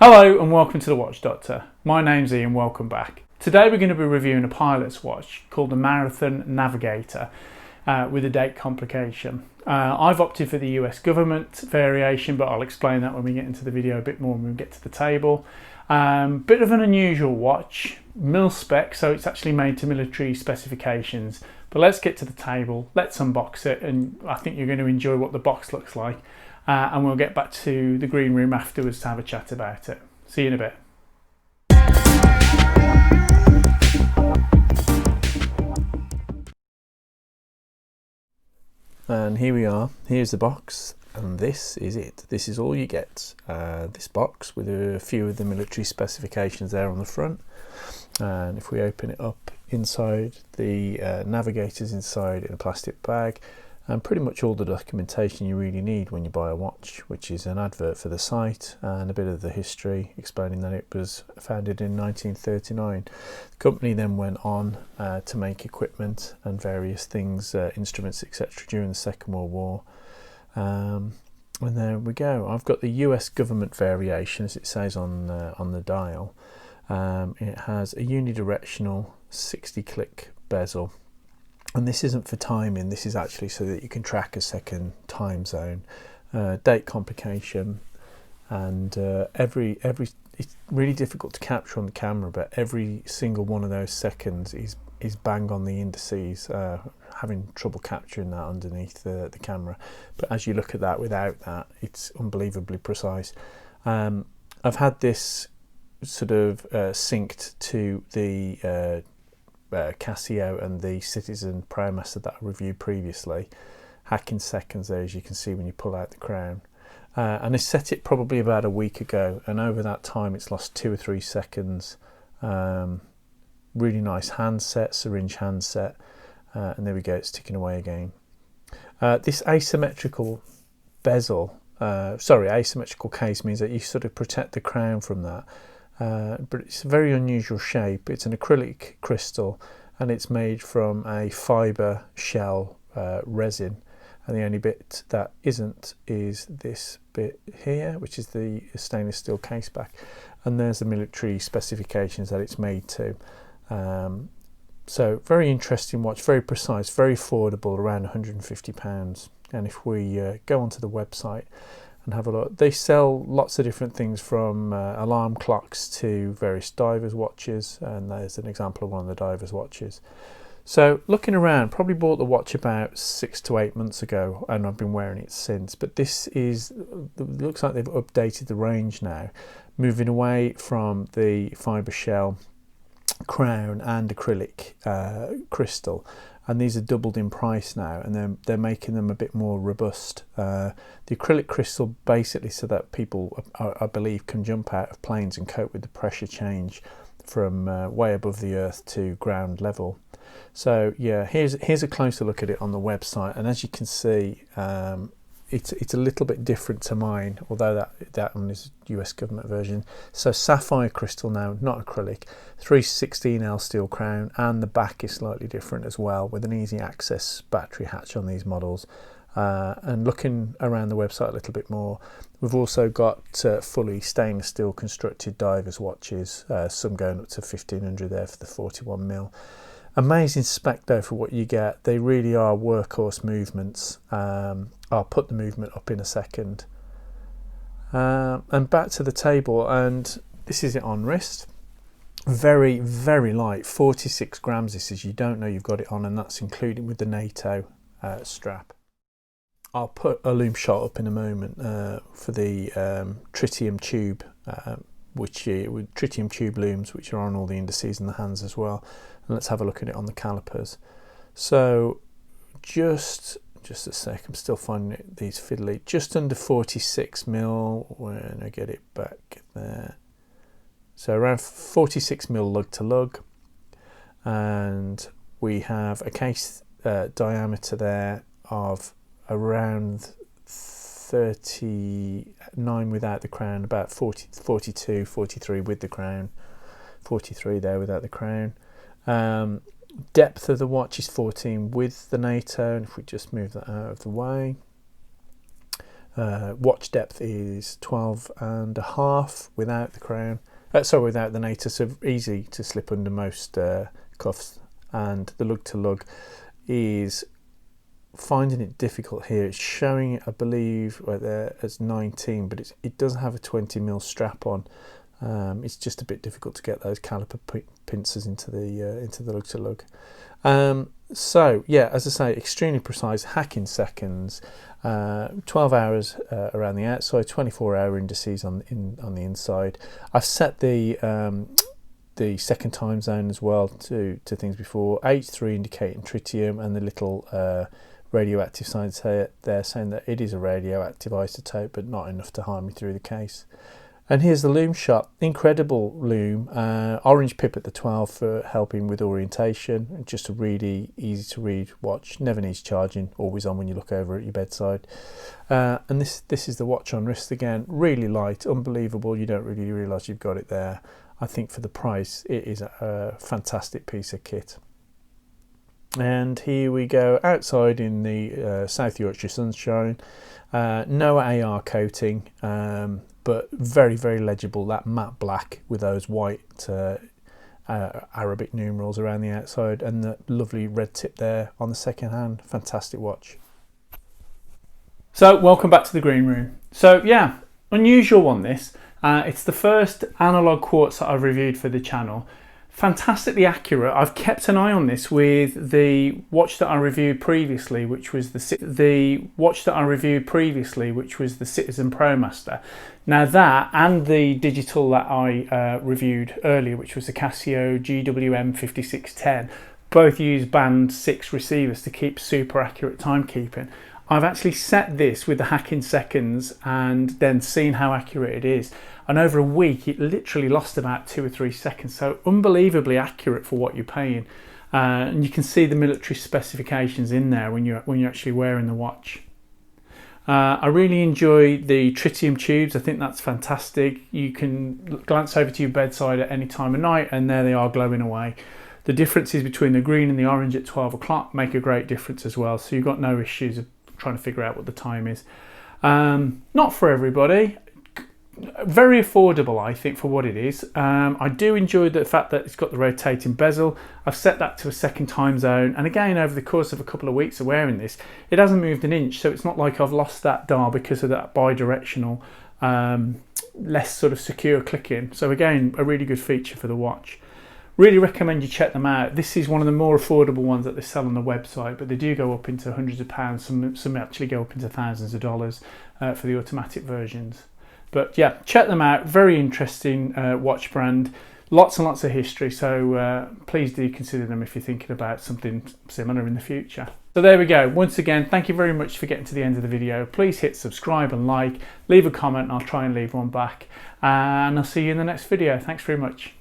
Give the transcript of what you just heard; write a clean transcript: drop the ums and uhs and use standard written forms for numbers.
Hello and welcome to the Watch Doctor. My name's Ian, welcome back. Today we're going to be reviewing a pilot's watch called the Marathon Navigator with a date complication. I've opted for the US government variation, but I'll explain that when we get into the video a bit more when we get to the table. Bit of an unusual watch, mil spec, so it's actually made to military specifications. But let's get to the table, let's unbox it, and I think you're going to enjoy what the box looks like. And we'll get back to the green room afterwards to have a chat about it. See you in a bit. And here we are, here's the box, and this is it. This is all you get. This box with a few of the military specifications there on the front. And if we open it up, inside the Navigator's inside in a plastic bag, and pretty much all the documentation you really need when you buy a watch, which is an advert for the site and a bit of the history explaining that it was founded in 1939. The company then went on to make equipment and various things, instruments, etc. during the Second World War. And there we go. I've got the US government variation, as it says on the dial. It has a unidirectional 60-click bezel. And this isn't for timing, this is actually so that you can track a second time zone, date complication, and it's really difficult to capture on the camera, but every single one of those seconds is bang on the indices, having trouble capturing that underneath the camera. But as you look at that without that, it's unbelievably precise. I've had this sort of synced to the Casio and the Citizen Promaster that I reviewed previously, hacking seconds there, as you can see when you pull out the crown. And I set it probably about a week ago, and over that time it's lost 2 or 3 seconds. Really nice handset, syringe handset, and there we go, it's ticking away again. This asymmetrical bezel, asymmetrical case means that you sort of protect the crown from that. But it's a very unusual shape. It's an acrylic crystal, and it's made from a fibre shell resin, and the only bit that isn't is this bit here, which is the stainless steel case back, and there's the military specifications that it's made to. So very interesting watch, very precise, very affordable, around £150. And if we go onto the website and have a look, they sell lots of different things, from alarm clocks to various divers watches, and there's an example of one of the divers watches. So looking around, probably bought the watch about 6 to 8 months ago, and I've been wearing it since. But this looks like they've updated the range now, moving away from the fibre shell crown and acrylic crystal, and these are doubled in price now, and they're making them a bit more robust. The acrylic crystal basically so that people, I believe, can jump out of planes and cope with the pressure change from way above the earth to ground level. So yeah, here's a closer look at it on the website, and as you can see, it's a little bit different to mine, although that one is US government version. So sapphire crystal now, not acrylic, 316L steel crown, and the back is slightly different as well, with an easy access battery hatch on these models. And looking around the website a little bit more, we've also got fully stainless steel constructed divers watches, some going up to 1500 there for the 41mm. Amazing spec though for what you get. They really are workhorse movements. I'll put the movement up in a second. And back to the table, and this is it on wrist. Very, very light, 46 grams this is. You don't know you've got it on, and that's included with the NATO strap. I'll put a loom shot up in a moment for the tritium tube, with tritium tube looms, which are on all the indices and the hands as well. And let's have a look at it on the calipers. So just a sec, I'm still finding these fiddly. Just under 46mm when I get it back there. So around 46mm lug to lug, and we have a case diameter there of around 39 without the crown, about 42, 43 with the crown, 43 there without the crown. Depth of the watch is 14 with the NATO, and if we just move that out of the way, Watch depth is 12.5 without the crown. Without the nator, so easy to slip under most cuffs. And the lug to lug is finding it difficult here. It's showing, I believe, right there as 19, but it does have a 20mm strap on. It's just a bit difficult to get those caliper pincers into the lug to lug. So yeah, as I say, extremely precise, hack in seconds. 12 hours around the outside, 24-hour indices on the inside. I've set the second time zone as well to things before. H3 indicating tritium, and the little radioactive signs there saying that it is a radioactive isotope, but not enough to harm me through the case. And here's the loom shot. Incredible loom. Orange pip at the 12 for helping with orientation. Just a really easy to read watch. Never needs charging. Always on when you look over at your bedside. And this is the watch on wrist again. Really light. Unbelievable. You don't really realise you've got it there. I think for the price, it is a fantastic piece of kit. And here we go outside in the South Yorkshire sunshine. No AR coating, but very, very legible, that matte black with those white Arabic numerals around the outside, and the lovely red tip there on the second hand. Fantastic watch. So welcome back to the green room. So yeah, unusual one this. It's the first analog quartz that I've reviewed for the channel. Fantastically accurate. I've kept an eye on this with the watch that I reviewed previously, which was the Citizen ProMaster. Now that and the digital that I reviewed earlier, which was the Casio GWM 5610, both use band 6 receivers to keep super accurate timekeeping. I've actually set this with the hack in seconds and then seen how accurate it is. And over a week, it literally lost about 2 or 3 seconds. So unbelievably accurate for what you're paying. And you can see the military specifications in there when you're actually wearing the watch. I really enjoy the tritium tubes. I think that's fantastic. You can glance over to your bedside at any time of night and there they are glowing away. The differences between the green and the orange at 12 o'clock make a great difference as well. So you've got no issues of trying to figure out what the time is. Not for everybody. Very affordable, I think, for what it is. I do enjoy the fact that it's got the rotating bezel. I've set that to a second time zone, and again, over the course of a couple of weeks of wearing this, it hasn't moved an inch, so it's not like I've lost that dial because of that bi-directional, less sort of secure clicking. So again, a really good feature for the watch. Really recommend you check them out. This is one of the more affordable ones that they sell on the website, but they do go up into hundreds of pounds. Some actually go up into thousands of dollars for the automatic versions. But yeah, check them out. Very interesting watch brand. Lots and lots of history. So please do consider them if you're thinking about something similar in the future. So there we go. Once again, thank you very much for getting to the end of the video. Please hit subscribe and like. Leave a comment and I'll try and leave one back. And I'll see you in the next video. Thanks very much.